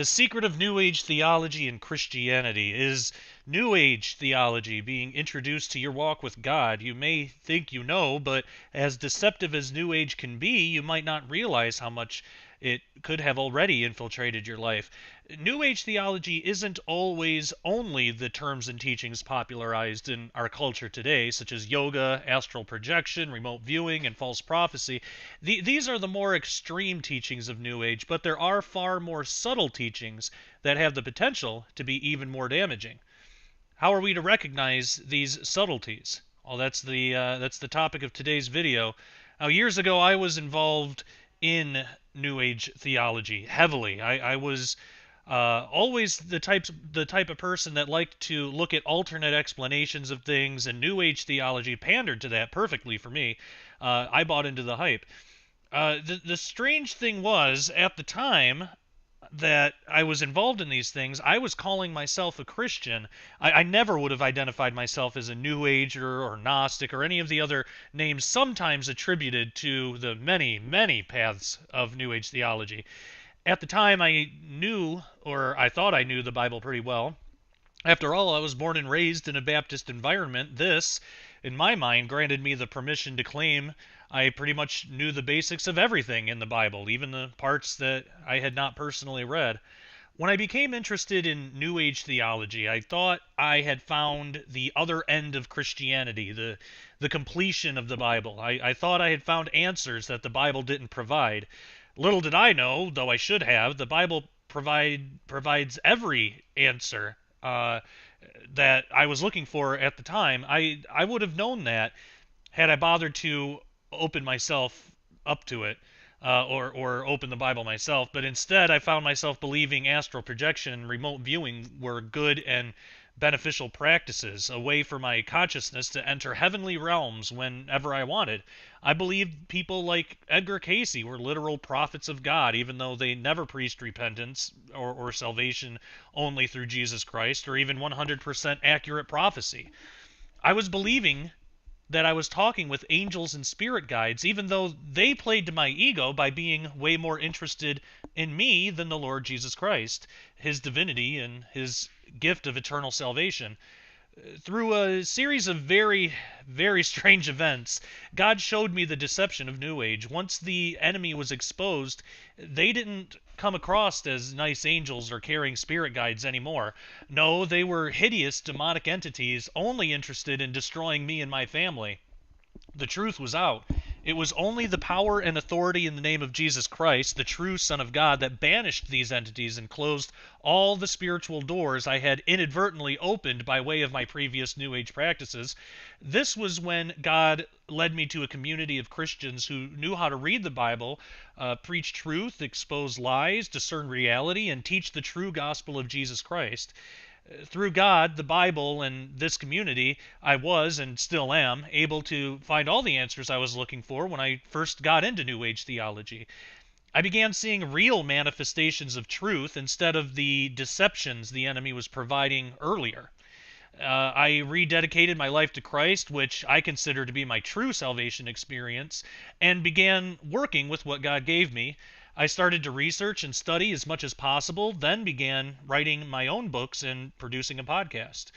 The secret of New Age theology and Christianity is New Age theology being introduced to your walk with God. You may think you know, but as deceptive as New Age can be, you might not realize how much it could have already infiltrated your life. New Age theology isn't always only the terms and teachings popularized in our culture today, such as yoga, astral projection, remote viewing, and false prophecy. These are the more extreme teachings of New Age, but there are far more subtle teachings that have the potential to be even more damaging. How are we to recognize these subtleties? Well, that's the topic of today's video. Now, years ago, I was involved in New Age theology heavily. I was always the type of person that liked to look at alternate explanations of things, and New Age theology pandered to that perfectly for me. I bought into the hype. The strange thing was, at the time that I was involved in these things, I was calling myself a Christian. I never would have identified myself as a New Ager or Gnostic or any of the other names sometimes attributed to the many, many paths of New Age theology. At the time, I knew, or I thought I knew, the Bible pretty well. After all, I was born and raised in a Baptist environment. This, in my mind, granted me the permission to claim I pretty much knew the basics of everything in the Bible, even the parts that I had not personally read. When I became interested in New Age theology, I thought I had found the other end of Christianity, the completion of the Bible. I thought I had found answers that the Bible didn't provide. Little did I know, though I should have, the Bible provides every answer that I was looking for at the time. I would have known that had I bothered to open myself up to it, or open the Bible myself. But instead, I found myself believing astral projection and remote viewing were good and beneficial practices, a way for my consciousness to enter heavenly realms whenever I wanted. I believed people like Edgar Cayce were literal prophets of God, even though they never preached repentance or salvation only through Jesus Christ, or even 100% accurate prophecy. I was believing that I was talking with angels and spirit guides, even though they played to my ego by being way more interested in me than the Lord Jesus Christ, his divinity, and his gift of eternal salvation. Through a series of very, very strange events, God showed me the deception of New Age. Once the enemy was exposed, they didn't come across as nice angels or caring spirit guides anymore. No, they were hideous demonic entities only interested in destroying me and my family. The truth was out. It was only the power and authority in the name of Jesus Christ, the true Son of God, that banished these entities and closed all the spiritual doors I had inadvertently opened by way of my previous New Age practices. This was when God led me to a community of Christians who knew how to read the Bible, preach truth, expose lies, discern reality, and teach the true gospel of Jesus Christ. Through God, the Bible, and this community, I was, and still am, able to find all the answers I was looking for when I first got into New Age theology. I began seeing real manifestations of truth instead of the deceptions the enemy was providing earlier. I rededicated my life to Christ, which I consider to be my true salvation experience, and began working with what God gave me. I started to research and study as much as possible, then began writing my own books and producing a podcast.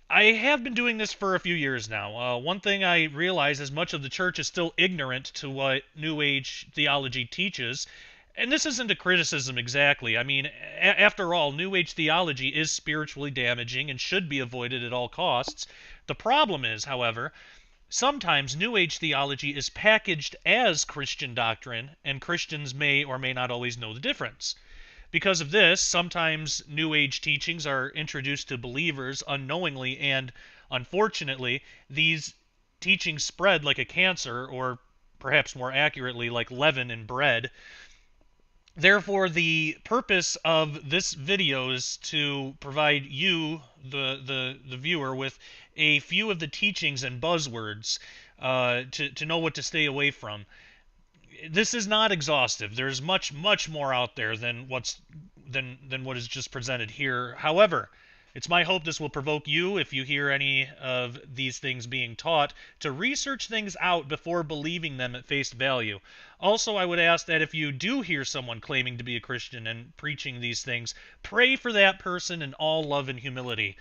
I have been doing this for a few years now. One thing I realize is much of the church is still ignorant to what New Age theology teaches. And this isn't a criticism exactly. I mean, after all, New Age theology is spiritually damaging and should be avoided at all costs. The problem is, however, sometimes New Age theology is packaged as Christian doctrine, and Christians may or may not always know the difference. Because of this, sometimes New Age teachings are introduced to believers unknowingly, and unfortunately, these teachings spread like a cancer, or perhaps more accurately, like leaven in bread. Therefore, the purpose of this video is to provide you, the viewer, with a few of the teachings and buzzwords to know what to stay away from. This is not exhaustive. There's much, much more out there than what is just presented here. However, It's my hope this will provoke you, if you hear any of these things being taught, to research things out before believing them at face value. Also, I would ask that if you do hear someone claiming to be a Christian and preaching these things, pray for that person in all love and humility.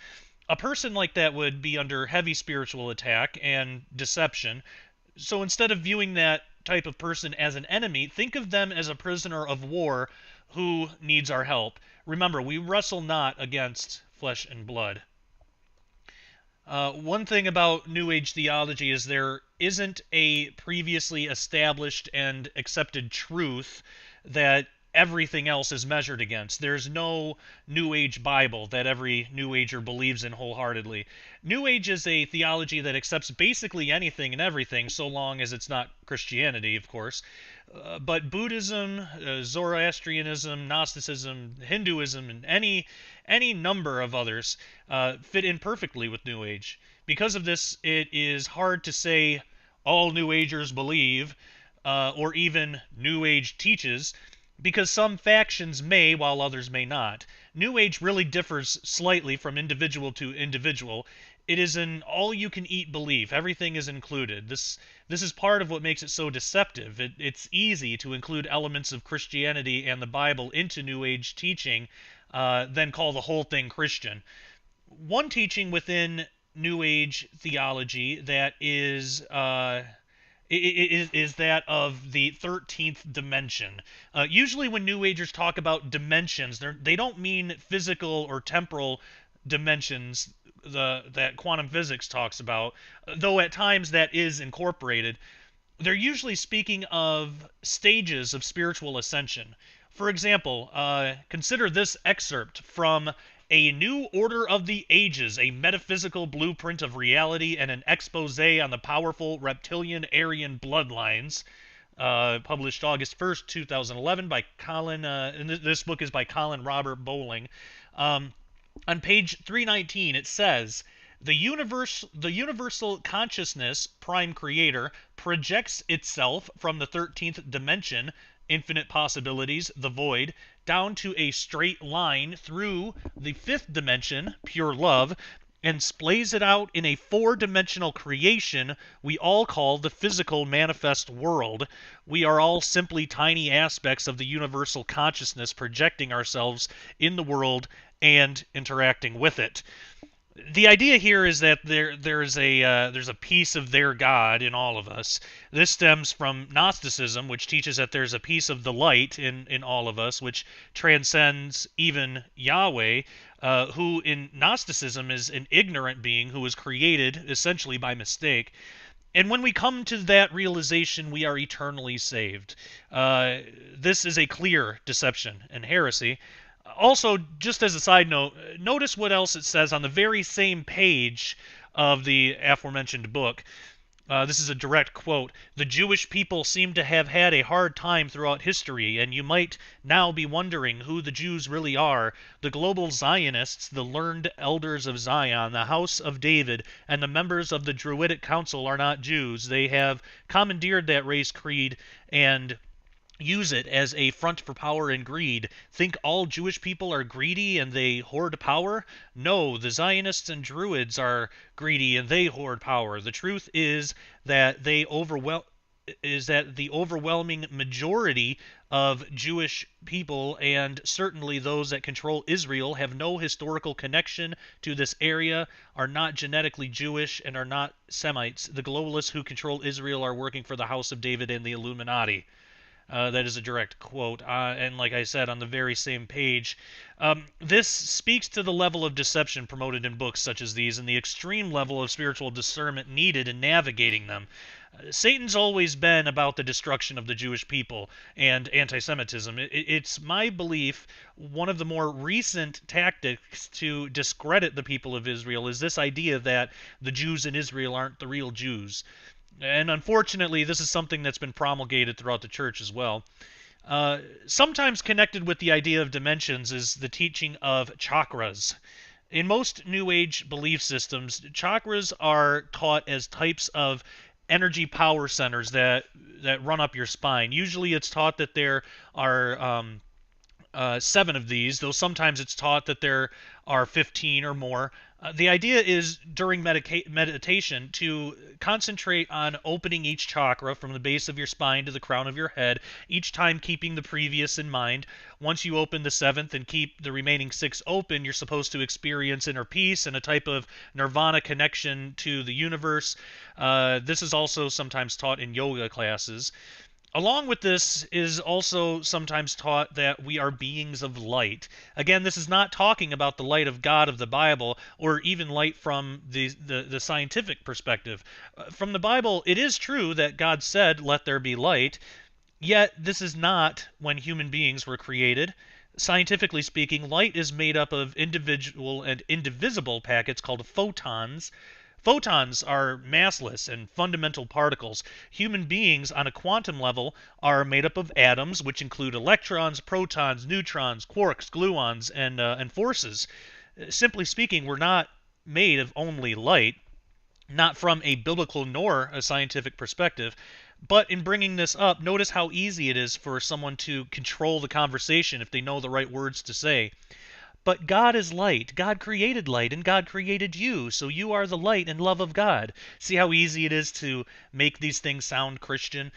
A person like that would be under heavy spiritual attack and deception. So instead of viewing that type of person as an enemy, think of them as a prisoner of war who needs our help. Remember, we wrestle not against flesh and blood. One thing about New Age theology is there isn't a previously established and accepted truth that everything else is measured against. There's no New Age Bible that every New Ager believes in wholeheartedly. New Age is a theology that accepts basically anything and everything, so long as it's not Christianity, of course. But Buddhism, Zoroastrianism, Gnosticism, Hinduism, and any number of others fit in perfectly with New Age. Because of this, it is hard to say all New Agers believe, or even New Age teaches, because some factions may, while others may not. New Age really differs slightly from individual to individual. It is an all-you-can-eat belief. Everything is included. This is part of what makes it so deceptive. It's easy to include elements of Christianity and the Bible into New Age teaching, then call the whole thing Christian. One teaching within New Age theology that is that of the 13th dimension. Usually when New Agers talk about dimensions, they don't mean physical or temporal dimensions that quantum physics talks about, though at times that is incorporated. They're usually speaking of stages of spiritual ascension. For example, consider this excerpt from A New Order of the Ages, a metaphysical blueprint of reality and an expose on the powerful reptilian Aryan bloodlines, published August 1st, 2011 by Colin, and this book is by Colin Robert Bowling. On page 319, it says, the universal consciousness, prime creator, projects itself from the 13th dimension, infinite possibilities, the void, down to a straight line through the 5th dimension, pure love, and splays it out in a 4-dimensional creation we all call the physical manifest world. We are all simply tiny aspects of the universal consciousness projecting ourselves in the world and interacting with it. The idea here is that there's a piece of their God in all of us. This stems from Gnosticism, which teaches that there's a piece of the light in all of us, which transcends even Yahweh, who in Gnosticism is an ignorant being who was created essentially by mistake. And when we come to that realization, we are eternally saved. This is a clear deception and heresy. Also, just as a side note, notice what else it says on the very same page of the aforementioned book. This is a direct quote. The Jewish people seem to have had a hard time throughout history, and you might now be wondering who the Jews really are. The global Zionists, the learned elders of Zion, the house of David, and the members of the Druidic Council are not Jews. They have commandeered that race creed and use it as a front for power and greed. Think all Jewish people are greedy and they hoard power? No, the Zionists and Druids are greedy and they hoard power. The truth is that the overwhelming majority of Jewish people, and certainly those that control Israel, have no historical connection to this area, are not genetically Jewish, and are not Semites. The globalists who control Israel are working for the House of David and the Illuminati. That is a direct quote. And like I said, on the very same page, this speaks to the level of deception promoted in books such as these and the extreme level of spiritual discernment needed in navigating them. Satan's always been about the destruction of the Jewish people and anti-Semitism. It's my belief one of the more recent tactics to discredit the people of Israel is this idea that the Jews in Israel aren't the real Jews. And unfortunately, this is something that's been promulgated throughout the church as well. Sometimes connected with the idea of dimensions is the teaching of chakras. In most New Age belief systems, chakras are taught as types of energy power centers that run up your spine. Usually it's taught that there are 7 of these, though sometimes it's taught that there are 15 or more. The idea is during meditation to concentrate on opening each chakra from the base of your spine to the crown of your head, each time keeping the previous in mind. Once you open the 7th and keep the remaining 6 open, you're supposed to experience inner peace and a type of nirvana connection to the universe. This is also sometimes taught in yoga classes. Along with this is also sometimes taught that we are beings of light. Again, this is not talking about the light of God of the Bible or even light from the scientific perspective. From the Bible, it is true that God said, "Let there be light," yet this is not when human beings were created. Scientifically speaking, light is made up of individual and indivisible packets called photons. Photons are massless and fundamental particles. Human beings on a quantum level are made up of atoms, which include electrons, protons, neutrons, quarks, gluons, and forces. Simply speaking, we're not made of only light, not from a biblical nor a scientific perspective. But in bringing this up, notice how easy it is for someone to control the conversation if they know the right words to say. But God is light. God created light, and God created you, so you are the light and love of God. See how easy it is to make these things sound Christian?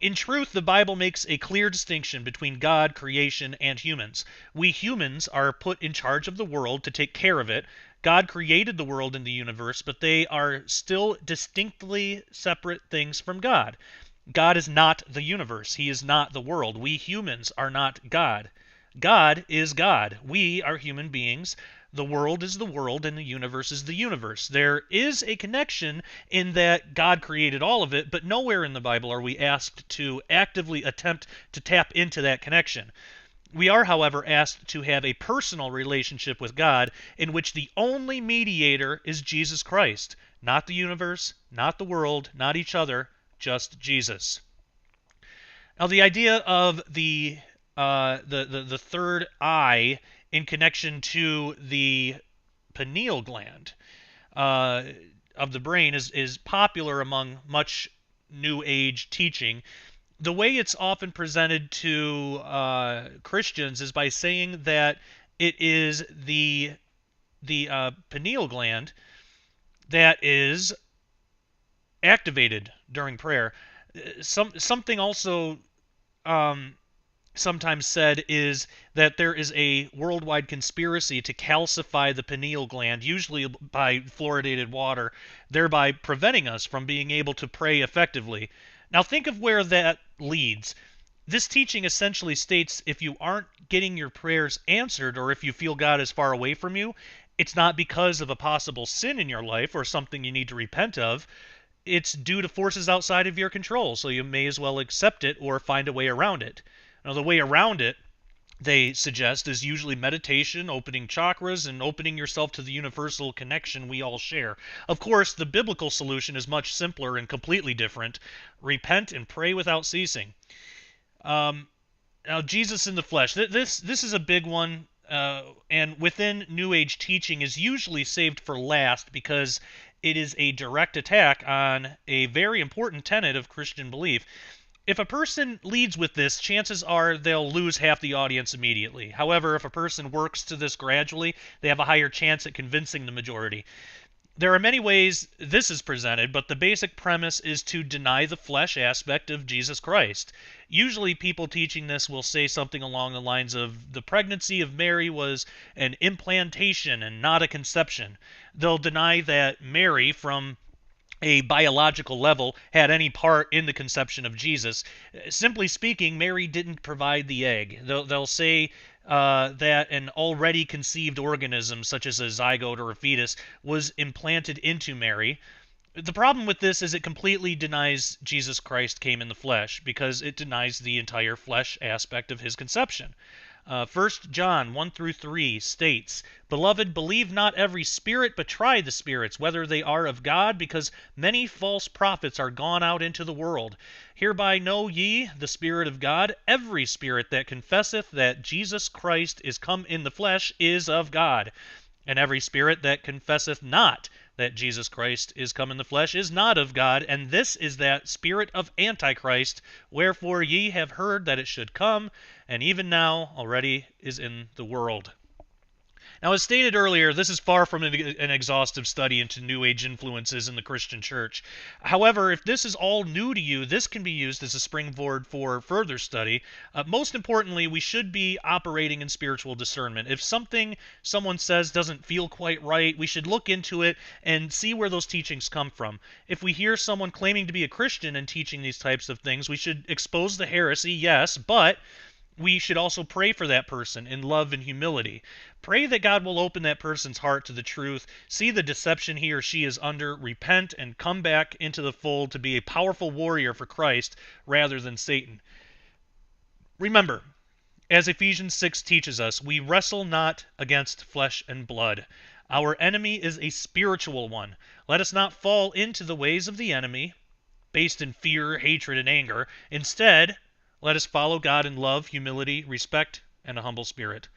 In truth, the Bible makes a clear distinction between God, creation, and humans. We humans are put in charge of the world to take care of it. God created the world and the universe, but they are still distinctly separate things from God. God is not the universe. He is not the world. We humans are not God. God is God. We are human beings. The world is the world, and the universe is the universe. There is a connection in that God created all of it, but nowhere in the Bible are we asked to actively attempt to tap into that connection. We are, however, asked to have a personal relationship with God in which the only mediator is Jesus Christ. Not the universe, not the world, not each other, just Jesus. Now, the idea of the third eye in connection to the pineal gland of the brain is popular among much New Age teaching. The way it's often presented to Christians is by saying that it is the pineal gland that is activated during prayer. Something also sometimes said is that there is a worldwide conspiracy to calcify the pineal gland, usually by fluoridated water, thereby preventing us from being able to pray effectively. Now think of where that leads. This teaching essentially states if you aren't getting your prayers answered or if you feel God is far away from you, it's not because of a possible sin in your life or something you need to repent of. It's due to forces outside of your control, so you may as well accept it or find a way around it. Now, the way around it, they suggest, is usually meditation, opening chakras, and opening yourself to the universal connection we all share. Of course, the biblical solution is much simpler and completely different. Repent and pray without ceasing. Now, Jesus in the flesh. This is a big one, and within New Age teaching is usually saved for last because it is a direct attack on a very important tenet of Christian belief. If a person leads with this, chances are they'll lose half the audience immediately. However, if a person works to this gradually, they have a higher chance at convincing the majority. There are many ways this is presented, but the basic premise is to deny the flesh aspect of Jesus Christ. Usually people teaching this will say something along the lines of the pregnancy of Mary was an implantation and not a conception. They'll deny that Mary, from a biological level, had any part in the conception of Jesus. Simply speaking, Mary didn't provide the egg. They'll say that an already conceived organism, such as a zygote or a fetus, was implanted into Mary. The problem with this is it completely denies Jesus Christ came in the flesh, because it denies the entire flesh aspect of his conception. 1 John 1 through 3 states, "Beloved, believe not every spirit, but try the spirits, whether they are of God, because many false prophets are gone out into the world. Hereby know ye the Spirit of God. Every spirit that confesseth that Jesus Christ is come in the flesh is of God. And every spirit that confesseth not that Jesus Christ is come in the flesh is not of God, and this is that spirit of Antichrist, wherefore ye have heard that it should come, and even now already is in the world. Now, as stated earlier, this is far from an exhaustive study into New Age influences in the Christian church. However, if this is all new to you, this can be used as a springboard for further study. Most importantly, we should be operating in spiritual discernment. If something someone says doesn't feel quite right, we should look into it and see where those teachings come from. If we hear someone claiming to be a Christian and teaching these types of things, we should expose the heresy, yes, but we should also pray for that person in love and humility. Pray that God will open that person's heart to the truth, see the deception he or she is under, repent, and come back into the fold to be a powerful warrior for Christ rather than Satan. Remember, as Ephesians 6 teaches us, we wrestle not against flesh and blood. Our enemy is a spiritual one. Let us not fall into the ways of the enemy, based in fear, hatred, and anger. Instead, let us follow God in love, humility, respect, and a humble spirit.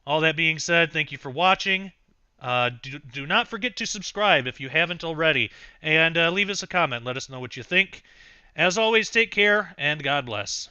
All that being said, thank you for watching. Do not forget to subscribe if you haven't already, and leave us a comment. Let us know what you think. As always, take care, and God bless.